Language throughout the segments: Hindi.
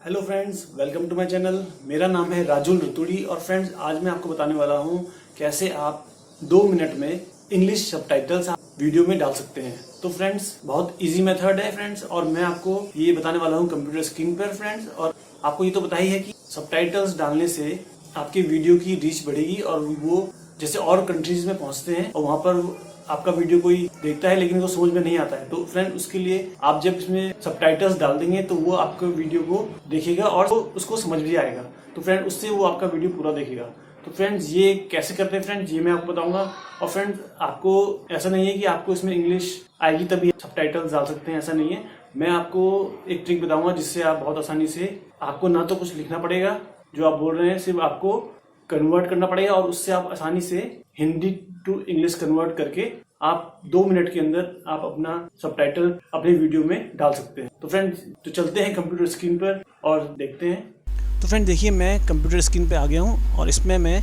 Hello friends, welcome to my channel. मेरा नाम है राजुल रतूड़ी और फ्रेंड्स आज मैं आपको बताने वाला हूं कैसे आप 2 मिनट में इंग्लिश सबटाइटल्स वीडियो में डाल सकते हैं। तो फ्रेंड्स बहुत इजी मेथड है फ्रेंड्स, और मैं आपको ये बताने वाला हूं कंप्यूटर स्क्रीन पर फ्रेंड्स। और आपको ये तो पता ही है कि सबटाइटल्स डालने से आपकी वीडियो की रीच बढ़ेगी और वो जैसे और कंट्रीज में पहुंचते हैं और वहां पर आपका वीडियो कोई देखता है लेकिन वो समझ में नहीं आता है। तो फ्रेंड उसके लिए आप जब इसमें सबटाइटल्स डाल देंगे तो वो आपके वीडियो को देखेगा और उसको समझ भी आएगा। तो फ्रेंड उससे वो आपका वीडियो पूरा देखेगा। तो फ्रेंड्स ये कैसे करते हैं फ्रेंड्स ये मैं आपको बताऊंगा। और फ्रेंड्स आपको ऐसा नहीं है कि आपको इसमें इंग्लिश आएगी तभी सबटाइटल्स डाल सकते हैं, ऐसा नहीं है। मैं आपको एक ट्रिक बताऊंगा जिससे आप बहुत आसानी से, आपको ना तो कुछ लिखना पड़ेगा, जो आप बोल रहे हैं सिर्फ आपको कन्वर्ट करना पड़ेगा और उससे आप आसानी से हिंदी टू इंग्लिश कन्वर्ट करके आप 2 मिनट के अंदर आप अपना सबटाइटल अपने वीडियो में डाल सकते हैं। तो फ्रेंड्स तो चलते हैं कंप्यूटर स्क्रीन पर और देखते हैं। तो फ्रेंड देखिए मैं कंप्यूटर स्क्रीन पे आ गया हूँ और इसमें मैं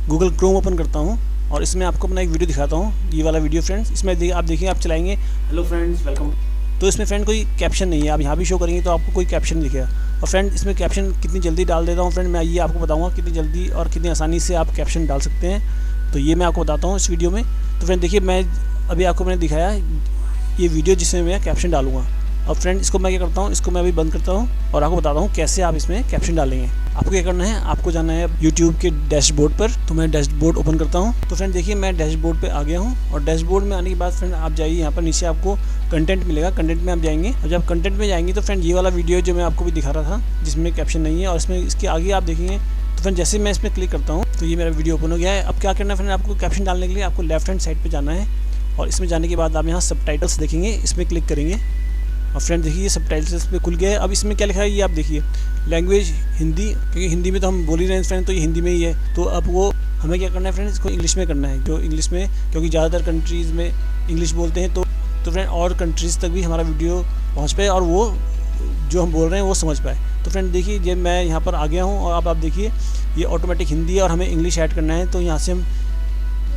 गूगल क्रोम ओपन करता हूँ और इसमें आपको अपना एक वीडियो दिखाता हूँ, ये वाला वीडियो फ्रेंड्स। इसमें आप देखिए, आप चलाएंगे हेलो फ्रेंड्स वेलकम। तो इसमें फ्रेंड कोई कैप्शन नहीं है, आप यहाँ भी शो करेंगे तो आपको कोई कैप्शन नहीं दिखेगा। और फ्रेंड इसमें कैप्शन कितनी जल्दी डाल देता हूँ फ्रेंड, मैं ये आपको बताऊँगा कितनी जल्दी और कितनी आसानी से आप कैप्शन डाल सकते हैं। तो ये मैं आपको बताता हूँ इस वीडियो में। तो फ्रेंड देखिए मैं अभी आपको मैंने दिखाया ये वीडियो जिसमें मैं कैप्शन डालूंगा। और फ्रेंड इसको मैं क्या करता हूँ, इसको मैं अभी बंद करता हूँ और आपको बताता हूँ कैसे आप इसमें कैप्शन डालेंगे। आपको क्या करना है, आपको जाना है यूट्यूब के डैशबोर्ड पर। तो मैं डैशबोर्ड ओपन करता हूँ। तो फ्रेंड देखिए मैं डैशबोर्ड पे आ गया हूँ और डैशबोर्ड में आने के बाद फ्रेंड आप जाइए, यहाँ पर नीचे आपको कंटेंट मिलेगा, कंटेंट में आप जाएंगे। और जब कंटेंट में जाएंगे तो फ्रेंड ये वाला वीडियो जो मैं आपको भी दिखा रहा था जिसमें कैप्शन नहीं है और इसमें इसके आगे आप देखेंगे। तो फ्रेंड जैसे मैं इसमें क्लिक करता हूँ तो ये मेरा वीडियो ओपन हो गया है। अब क्या करना है फ्रेंड, आपको कैप्शन डालने के लिए आपको लेफ्ट हैंड साइड पर जाना है और इसमें जाने के बाद आप यहाँ सबटाइटल्स देखेंगे, इसमें क्लिक करेंगे। और फ्रेंड देखिए सबटाइटल्स पे खुल गया है। अब इसमें क्या लिखा है ये आप देखिए, लैंग्वेज हिंदी, क्योंकि हिंदी में तो हम बोल ही रहे हैं फ्रेंड, तो ये हिंदी में ही है। तो अब वो हमें क्या करना है फ्रेंड, इसको इंग्लिश में करना है, जो इंग्लिश में, क्योंकि ज़्यादातर कंट्रीज़ में इंग्लिश बोलते हैं। तो फ्रेंड और कंट्रीज़ तक भी हमारा वीडियो पहुँच पाए और वो जो हम बोल रहे हैं वो समझ पाए। तो फ्रेंड देखिए जब मैं यहाँ पर आ गया हूँ और अब आप देखिए ये ऑटोमेटिक हिंदी है और हमें इंग्लिश ऐड करना है। तो यहाँ से हम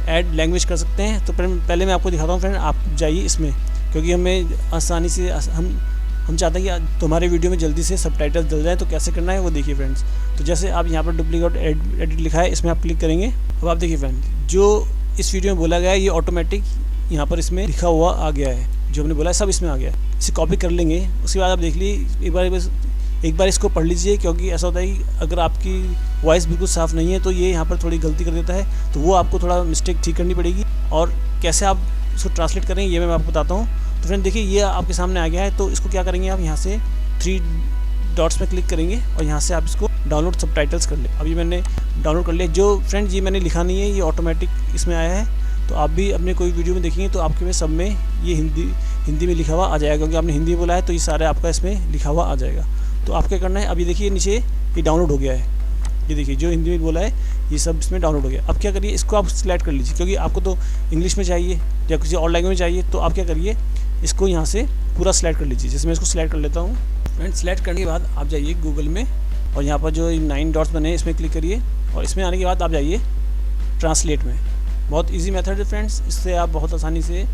ऐड लैंग्वेज कर सकते हैं। तो पहले मैं आपको दिखाता हूँ फ्रेंड, आप जाइए इसमें, क्योंकि हमें आसानी से हम चाहते हैं कि तुम्हारे वीडियो में जल्दी से सबटाइटल डल जाए। तो कैसे करना है वो देखिए फ्रेंड्स। तो जैसे आप यहाँ पर डुप्लीकेट एडिट लिखा है, इसमें आप क्लिक करेंगे। अब आप देखिए फ्रेंड जो इस वीडियो में बोला गया है ये ऑटोमेटिक यहाँ पर इसमें लिखा हुआ आ गया है, जो हमने बोला है सब इसमें आ गया है। इसे कॉपी कर लेंगे, उसके बाद आप देख लीजिए एक बार इसको पढ़ लीजिए, क्योंकि ऐसा होता है कि अगर आपकी वॉइस बिल्कुल साफ़ नहीं है तो ये यहाँ पर थोड़ी गलती कर देता है, तो वो आपको थोड़ा मिस्टेक ठीक करनी पड़ेगी। और कैसे आप इसको ट्रांसलेट करें ये मैं आपको बताता हूँ। तो फ्रेंड देखिए ये आपके सामने आ गया है। तो इसको क्या करेंगे, आप यहाँ से 3 डॉट्स में क्लिक करेंगे और यहाँ से आप इसको डाउनलोड सबटाइटल्स कर लें। अभी मैंने डाउनलोड कर लिया। जो फ्रेंड ये मैंने लिखा नहीं है, ये ऑटोमेटिक इसमें आया है। तो आप भी अपने कोई वीडियो में देखेंगे तो आपके में सब में ये हिंदी में लिखा हुआ आ जाएगा, क्योंकि आपने हिंदी बोला है तो ये सारे आपका इसमें लिखा हुआ आ जाएगा। तो आप क्या करना है, अभी देखिए नीचे ये डाउनलोड हो गया है, ये देखिए जो हिंदी में बोला है ये सब इसमें डाउनलोड हो गया। अब क्या करिए, इसको आप सिलेक्ट कर लीजिए, क्योंकि आपको तो इंग्लिश में चाहिए या किसी और लैंग्वेज में चाहिए। तो आप क्या करिए, इसको यहाँ से पूरा सिलेक्ट कर लीजिए। जैसे मैं इसको सिलेक्ट कर लेता हूँ फ्रेंड। सिलेक्ट करने के बाद आप जाइए गूगल में और यहाँ पर जो 9 डॉट्स बने हैं इसमें क्लिक करिए और इसमें आने के बाद आप जाइए ट्रांसलेट में। बहुत ईजी मेथड है फ्रेंड्स, इससे आप बहुत आसानी से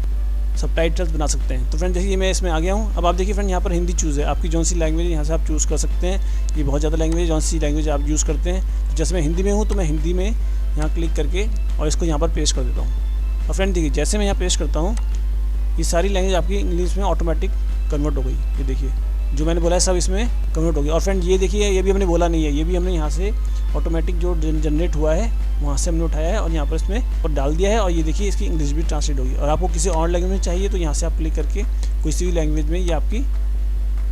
सबटाइटल्स बना सकते हैं। तो फ्रेंड देखिए मैं इसमें आ गया हूँ। अब आप देखिए फ्रेंड यहाँ पर हिंदी चूज़ है, आपकी जौन सी लैंग्वेज यहाँ से आप चूज़ कर सकते हैं। ये बहुत ज़्यादा लैंग्वेज, जौन सी लैंग्वेज आप यूज़ करते हैं। तो जैसे मैं हिंदी में हूँ तो मैं हिंदी में यहाँ क्लिक करके और इसको यहाँ पर पेस्ट कर देता हूँ। और फ्रेंड देखिए जैसे मैं यहाँ पेस्ट करता हूँ ये सारी लैंग्वेज आपकी इंग्लिश में ऑटोमेटिक कन्वर्ट हो गई। ये देखिए जो मैंने बोला है सब इसमें कन्वर्ट हो गया। और फ्रेंड ये देखिए ये भी हमने बोला नहीं है, ये भी हमने यहाँ से ऑटोमेटिक जो जनरेट हुआ है वहाँ से हमने उठाया है और यहाँ पर इसमें और डाल दिया है। और ये देखिए इसकी इंग्लिश भी ट्रांसलेट होगी। और आपको किसी और लैंग्वेज में चाहिए तो यहाँ से आप क्लिक करके किसी भी लैंग्वेज में ये आपकी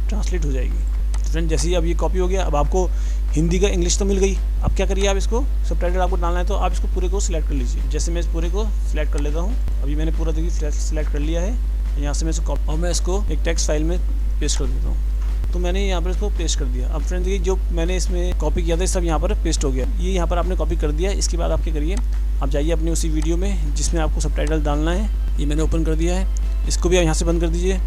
ट्रांसलेट हो जाएगी। तो फ्रेंड जैसे ही अब ये कॉपी हो गया, अब आपको हिंदी का इंग्लिश तो मिल गई। अब क्या करिए, आप इसको सबटाइटल आपको डालना है तो आप इसको पूरे को सिलेक्ट कर लीजिए। जैसे मैं इस पूरे को सिलेक्ट कर लेता हूँ, अभी मैंने पूरा देखिए सिलेक्ट कर लिया है। यहाँ से मैं इसको कॉपी और मैं इसको एक टेक्स्ट फाइल में पेस्ट कर देता हूँ। तो मैंने यहाँ पर इसको पेस्ट कर दिया। अब फ्रेंड देखिए जो मैंने इसमें कॉपी किया था सब यहाँ पर पेस्ट हो गया। ये यहाँ पर आपने कॉपी कर दिया। इसके बाद आप क्या करिए, आप जाइए अपने उसी वीडियो में जिसमें आपको सबटाइटल डालना है। ये मैंने ओपन कर दिया है, इसको भी आप यहाँ से बंद कर दीजिए।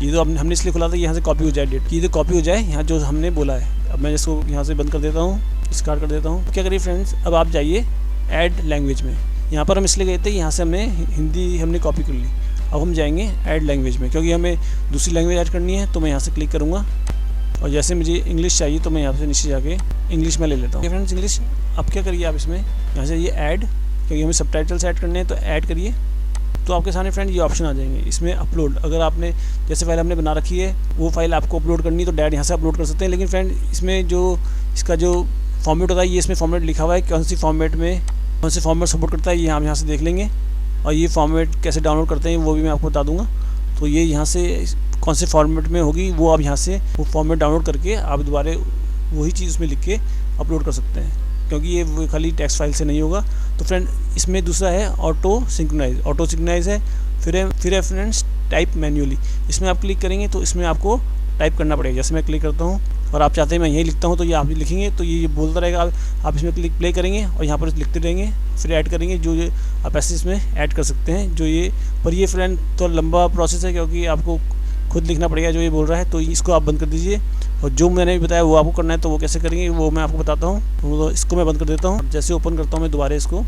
ये तो हमने इसलिए खुला था यहाँ से कॉपी हो जाए डेट, ये तो कॉपी हो जाए यहाँ जो हमने बोला है। अब मैं इसको यहाँ से बंद कर देता हूँ, स्टार्ट कर देता हूँ। क्या करिए फ्रेंड्स, अब आप जाइए ऐड लैंग्वेज में। यहाँ पर हम इसलिए गए थे, यहाँ से हमने हिंदी हमने कॉपी कर ली। अब हम जाएंगे ऐड लैंग्वेज में, क्योंकि हमें दूसरी लैंग्वेज ऐड करनी है। तो मैं यहाँ से क्लिक करूँगा और जैसे मुझे इंग्लिश चाहिए तो मैं यहाँ से नीचे जाके इंग्लिश में ले लेता हूँ। फ्रेंड्स इंग्लिश अब क्या करिए आप इसमें यहाँ से ये ऐड, क्योंकि हमें सबटाइटल्स ऐड करने हैं तो ऐड करिए। तो आपके सामने फ्रेंड ये ऑप्शन आ जाएंगे। इसमें अपलोड, अगर आपने जैसे फाइल हमने बना रखी है वो फाइल आपको अपलोड करनी है तो डायरेक्ट यहाँ से अपलोड कर सकते हैं। लेकिन फ्रेंड इसमें जो इसका जो फॉर्मेट होता है ये इसमें फॉर्मेट लिखा हुआ है, कौन सी फॉर्मेट में कौन से फॉर्मेट सपोर्ट करता है ये हम यहाँ से देख लेंगे। और ये फॉर्मेट कैसे डाउनलोड करते हैं वो भी मैं आपको बता दूंगा। तो ये यहाँ से कौन से फॉर्मेट में होगी वो आप यहाँ से वो फॉर्मेट डाउनलोड करके आप दोबारा वही चीज़ उसमें लिख के अपलोड कर सकते हैं, क्योंकि ये खाली टेक्स्ट फाइल से नहीं होगा। तो फ्रेंड इसमें दूसरा है ऑटो सिंक्रोनाइज है। फिर है फ्रेंड्स टाइप मैन्युअली। इसमें आप क्लिक करेंगे तो इसमें आपको टाइप करना पड़ेगा। जैसे मैं क्लिक करता हूँ और आप चाहते हैं मैं यही लिखता हूँ तो ये आप भी लिखेंगे तो ये बोलता रहेगा। आप इसमें क्लिक प्ले करेंगे और यहाँ पर लिखते रहेंगे, फिर ऐड करेंगे जो आप ऐसे इसमें ऐड कर सकते हैं। जो ये पर ये फ्रेंड तो लंबा प्रोसेस है, क्योंकि आपको खुद लिखना पड़ेगा जो ये बोल रहा है। तो इसको आप बंद कर दीजिए और जो मैंने भी बताया वो आपको करना है। तो वो कैसे करेंगे वो मैं आपको बताता हूँ। तो इसको मैं बंद कर देता हूँ। जैसे ओपन करता हूँ मैं दोबारा इसको,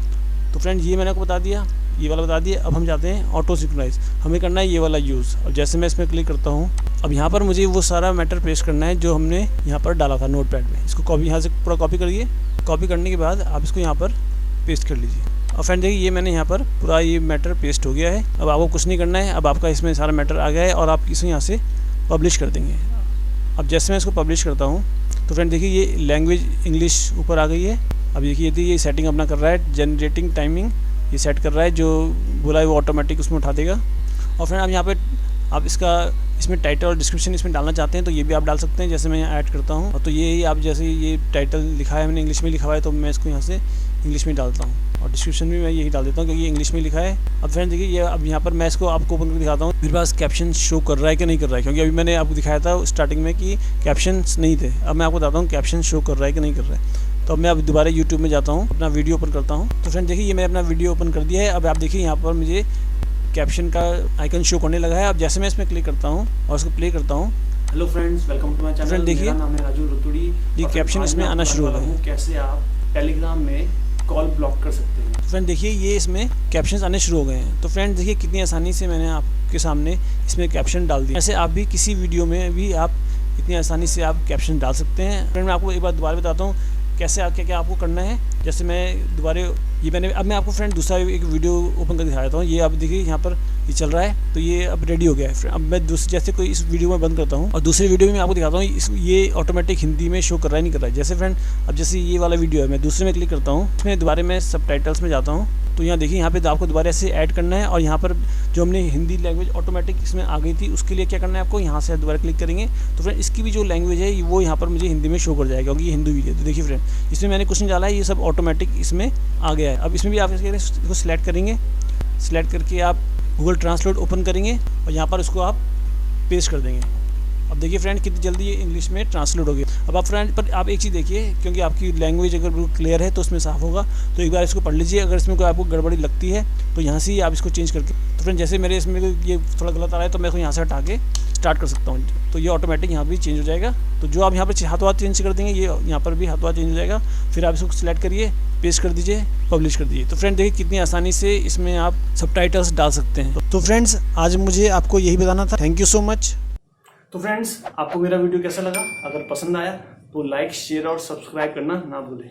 तो फ्रेंड ये मैंने आपको बता दिया, ये वाला बता दिया। अब हम जाते हैं ऑटो सिंक्रोनाइज, हमें करना है ये वाला यूज़। और जैसे मैं इसमें क्लिक करता हूँ अब यहाँ पर मुझे वो सारा मैटर पेस्ट करना है जो हमने यहाँ पर डाला था नोटपैड में। इसको कॉपी यहाँ से पूरा कॉपी करिए। कॉपी करने के बाद आप इसको यहाँ पर पेस्ट कर लीजिए। और फ्रेंड देखिए ये मैंने यहाँ पर पूरा ये मैटर पेस्ट हो गया है। अब आपको कुछ नहीं करना है, अब आपका इसमें सारा मैटर आ गया है और आप इसे यहाँ से पब्लिश कर देंगे। अब जैसे मैं इसको पब्लिश करता हूँ तो फ्रेंड देखिए ये लैंग्वेज इंग्लिश ऊपर आ गई है। अब देखिए ये सेटिंग अपना कर रहा है, जनरेटिंग टाइमिंग ये सेट कर रहा है, जो बोला है वो ऑटोमेटिक उसमें उठा देगा। और फ्रेंड आप यहाँ पे आप इसमें टाइटल और डिस्क्रिप्शन इसमें डालना चाहते हैं तो ये भी आप डाल सकते हैं। जैसे मैं यहाँ ऐड करता हूँ तो ये आप जैसे ये टाइटल लिखा है मैंने इंग्लिश में लिखा हुआ है तो मैं इसको यहाँ से इंग्लिश में डालता हूँ और डिस्क्रिप्शन भी मैं यही डाल देता हूँ क्योंकि ये इंग्लिश में लिखा है। अब फ्रेंड देखिए ये अब यहाँ पर मैं इसको आपको ओपन करके दिखाता हूँ मेरे पास कैप्शन शो कर रहा है कि नहीं कर रहा है, क्योंकि अभी मैंने आपको दिखाया था स्टार्टिंग में कि कैप्शंस नहीं थे। अब मैं आपको बताता हूँ कैप्शन शो कर रहा है कि नहीं कर रहा है। तो अब मैं अब दोबारा यूट्यूब में जाता हूँ, अपना वीडियो ओपन करता हूँ। तो फ्रेंड देखिए ये मैंने अपना वीडियो ओपन कर दिया है। अब आप देखिए यहाँ पर मुझे कैप्शन का आइकन शो करने लगा है। अब जैसे मैं इसमें क्लिक करता हूँ और उसको प्ले करता हूँ, hello friends, welcome to my channel. देखिए मेरा नाम है राजू रतूड़ी। ये कैप्शन इसमें आना शुरू हो गया है। कैसे आप टेलीग्राम में कॉल ब्लॉक कर सकते हैं। फ्रेंड देखिए ये इसमें कैप्शंस आने शुरू हो गए हैं। तो फ्रेंड देखिए कितनी आसानी से मैंने आपके सामने इसमें कैप्शन डाल दिया। ऐसे आप भी किसी वीडियो में भी आप इतनी आसानी से आप कैप्शन डाल सकते हैं। फ्रेंड मैं आपको एक बार दोबारा बताता हूँ कैसे क्या आपको करना है। जैसे मैं दोबारा अब मैं आपको फ्रेंड दूसरा एक वीडियो ओपन कर दिखा देता हूँ। ये आप देखिए यहाँ पर ये चल रहा है तो ये अब रेडी हो गया है। अब मैं जैसे कोई इस वीडियो में बंद करता हूँ और दूसरी वीडियो में मैं आपको दिखाता हूँ ये ऑटोमेटिक हिंदी में शो कर रहा है नहीं कर रहा है। जैसे फ्रेंड अब जैसे ये वाला वीडियो है मैं दूसरे में क्लिक करता हूँ, इसमें दोबारा मैं सबटाइटल्स में जाता हूँ तो यहाँ देखिए यहाँ पे आपको दोबारा ऐसे ऐड करना है और यहाँ पर जो हमने हिंदी लैंग्वेज ऑटोमेटिक इसमें आ गई थी उसके लिए क्या करना है आपको यहाँ से दोबारा क्लिक करेंगे तो फ्रेंड इसकी भी जो लैंग्वेज है वो यहाँ पर मुझे हिंदी में शो कर जाएगा क्योंकि ये हिंदी वीडियो है। तो देखिए फ्रेंड इसमें मैंने कुछ नहीं डाला है, ये सब ऑटोमेटिक इसमें आ गया है। अब इसमें भी आप इसको सिलेक्ट करेंगे, सिलेक्ट करके आप गूगल ट्रांसलेट ओपन करेंगे और यहाँ पर उसको आप पेस्ट कर देंगे। अब देखिए फ्रेंड कितनी जल्दी ये इंग्लिश में ट्रांसलेट हो गया। अब आप फ्रेंड पर आप एक चीज़ देखिए, क्योंकि आपकी लैंग्वेज अगर बिल्कुल क्लियर है तो उसमें साफ होगा। तो एक बार इसको पढ़ लीजिए, अगर इसमें कोई आपको गड़बड़ी लगती है तो यहाँ से ही आप इसको चेंज करके तो फ्रेंड जैसे मेरे इसमें ये थोड़ा गलत आ रहा है तो मैं इसको यहाँ से हटा के स्टार्ट कर सकता हूँ तो ये ऑटोमेटिक यहाँ भी चेंज हो जाएगा। तो जो आप यहाँ पर हाथों हाथ चेंज कर देंगे ये यहाँ पर भी हाथों हाथ चेंज हो जाएगा। फिर आप इसको सिलेक्ट करिए, पेस्ट कर दीजिए, पब्लिश कर दीजिए। तो फ्रेंड देखिए कितनी आसानी से इसमें आप सबटाइटल्स डाल सकते हैं। तो फ्रेंड्स आज मुझे आपको यही बताना था। Thank you so much. तो फ्रेंड्स आपको मेरा वीडियो कैसा लगा? अगर पसंद आया तो लाइक, शेयर और सब्सक्राइब करना ना भूलें।